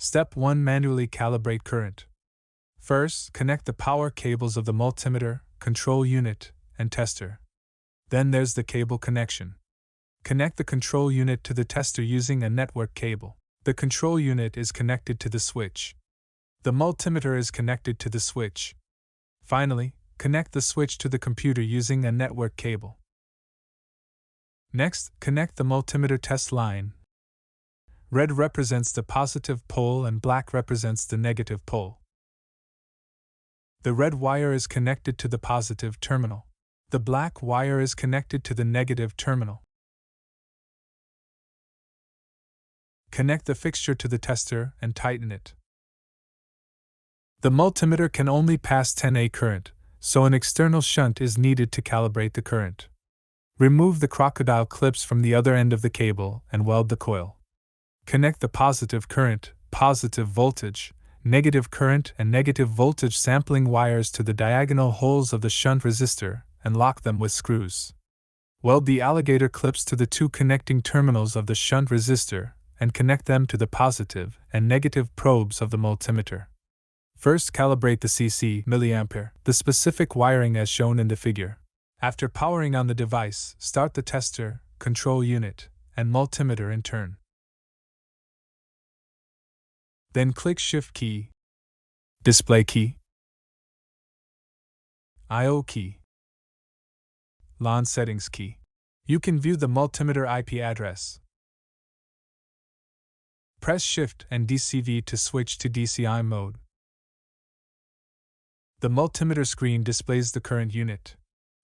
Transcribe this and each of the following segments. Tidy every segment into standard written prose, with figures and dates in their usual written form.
Step 1. Manually calibrate current. First, connect the power cables of the multimeter, control unit, and tester. Then there's the cable connection. Connect the control unit to the tester using a network cable. The control unit is connected to the switch. The multimeter is connected to the switch. Finally, connect the switch to the computer using a network cable. Next, connect the multimeter test line. Red represents the positive pole and black represents the negative pole. The red wire is connected to the positive terminal. The black wire is connected to the negative terminal. Connect the fixture to the tester and tighten it. The multimeter can only pass 10A current, so an external shunt is needed to calibrate the current. Remove the crocodile clips from the other end of the cable and weld the coil. Connect the positive current, positive voltage, negative current and negative voltage sampling wires to the diagonal holes of the shunt resistor and lock them with screws. Weld the alligator clips to the two connecting terminals of the shunt resistor and connect them to the positive and negative probes of the multimeter. First, calibrate the cc milliampere, the specific wiring as shown in the figure. After powering on the device, start the tester, control unit, and multimeter in turn. Then click Shift key, Display key, I/O key, LAN settings key. You can view the multimeter IP address. Press Shift and DCV to switch to DCI mode. The multimeter screen displays the current unit.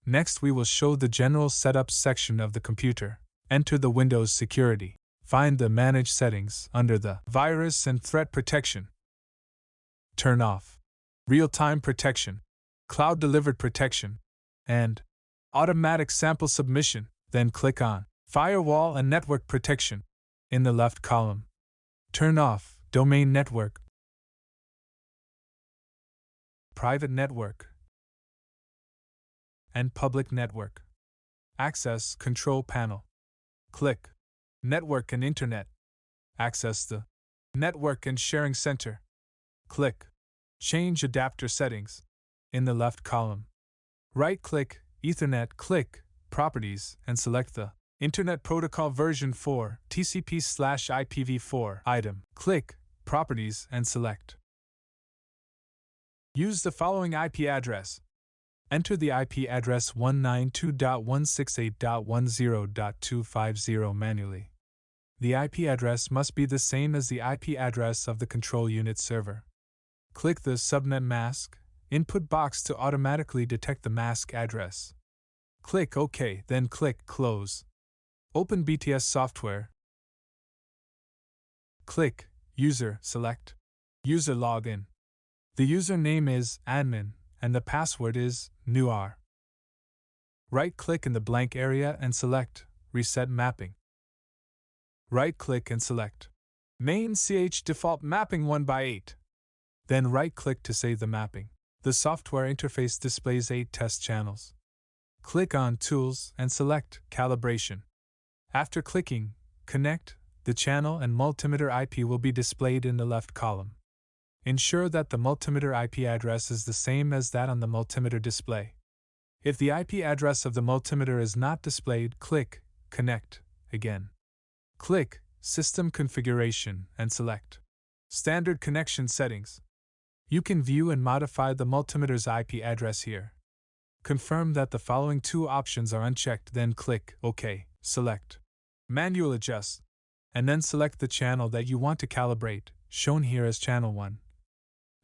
Next, we will show the general setup section of the computer. Enter the Windows Security. Find the Manage settings under the Virus and Threat Protection. Turn off Real-Time Protection, Cloud-Delivered Protection, and Automatic Sample Submission. Then click on Firewall and Network Protection in the left column. Turn off Domain Network, Private Network, and Public Network. Access Control Panel. Click Network and Internet. Access the Network and Sharing Center. Click Change Adapter Settings in the left column. Right-click Ethernet, click Properties, and select the Internet Protocol version 4 TCP/IPv4 item. Click Properties and select. Use the following IP address. Enter the IP address 192.168.10.250 manually. The IP address must be the same as the IP address of the control unit server. Click the Subnet Mask input box to automatically detect the mask address. Click OK, then click Close. Open BTS software. Click User, select User Login. The username is admin and the password is newr. Right-click in the blank area and select Reset Mapping. Right-click and select Main CH Default Mapping 1x8. Then right-click to save the mapping. The software interface displays 8 test channels. Click on Tools and select Calibration. After clicking Connect, the channel and multimeter IP will be displayed in the left column. Ensure that the multimeter IP address is the same as that on the multimeter display. If the IP address of the multimeter is not displayed, click Connect again. Click System Configuration and select Standard Connection Settings. You can view and modify the multimeter's IP address here. Confirm that the following two options are unchecked, then click OK. Select Manual Adjust, and then select the channel that you want to calibrate, shown here as Channel 1.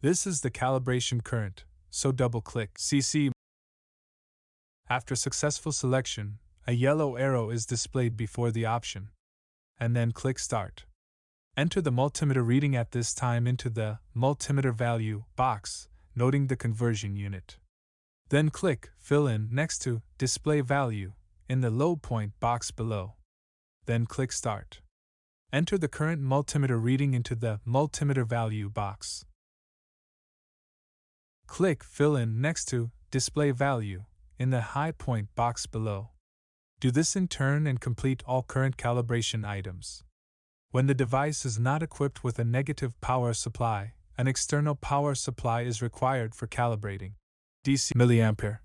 This is the calibration current, so double-click CC. After successful selection, a yellow arrow is displayed before the option, and then click Start. Enter the multimeter reading at this time into the Multimeter Value box, noting the conversion unit. Then click Fill in next to Display Value in the low point box below. Then click Start. Enter the current multimeter reading into the Multimeter Value box. Click Fill in next to Display Value in the high point box below. Do this in turn and complete all current calibration items. When the device is not equipped with a negative power supply, an external power supply is required for calibrating. DC milliampere.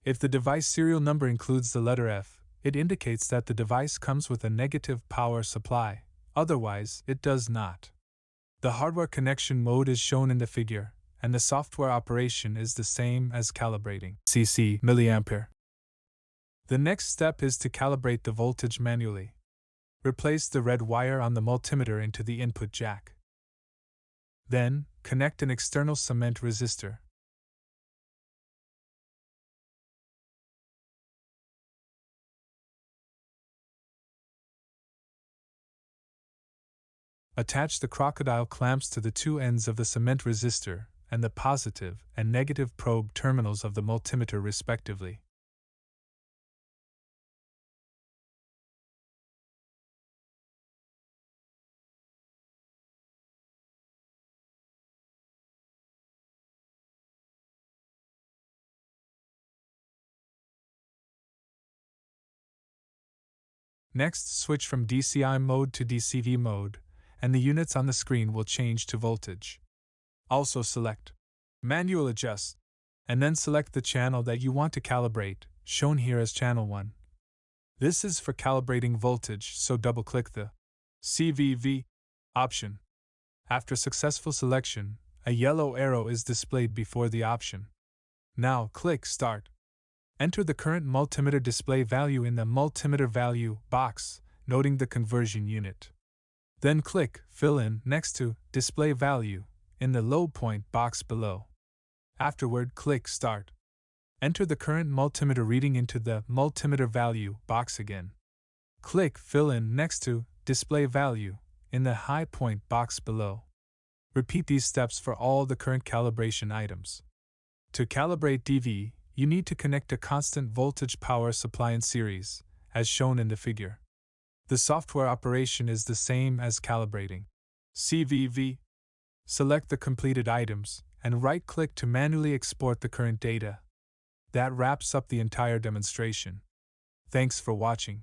If the device serial number includes the letter F, it indicates that the device comes with a negative power supply, otherwise, it does not. The hardware connection mode is shown in the figure, and the software operation is the same as calibrating. CC milliampere. The next step is to calibrate the voltage manually. Replace the red wire on the multimeter into the input jack. Then, connect an external cement resistor. Attach the crocodile clamps to the two ends of the cement resistor and the positive and negative probe terminals of the multimeter respectively. Next, switch from DCI mode to DCV mode, and the units on the screen will change to voltage. Also select Manual Adjust, and then select the channel that you want to calibrate, shown here as Channel 1. This is for calibrating voltage, so double-click the CVV option. After successful selection, a yellow arrow is displayed before the option. Now click Start. Enter the current multimeter display value in the Multimeter Value box, noting the conversion unit. Then click Fill in next to Display Value in the Low Point box below. Afterward, click Start. Enter the current multimeter reading into the Multimeter Value box again. Click Fill in next to Display Value in the High Point box below. Repeat these steps for all the current calibration items. To calibrate DV, you need to connect a constant voltage power supply in series, as shown in the figure. The software operation is the same as calibrating. CVV. Select the completed items, and right-click to manually export the current data. That wraps up the entire demonstration. Thanks for watching.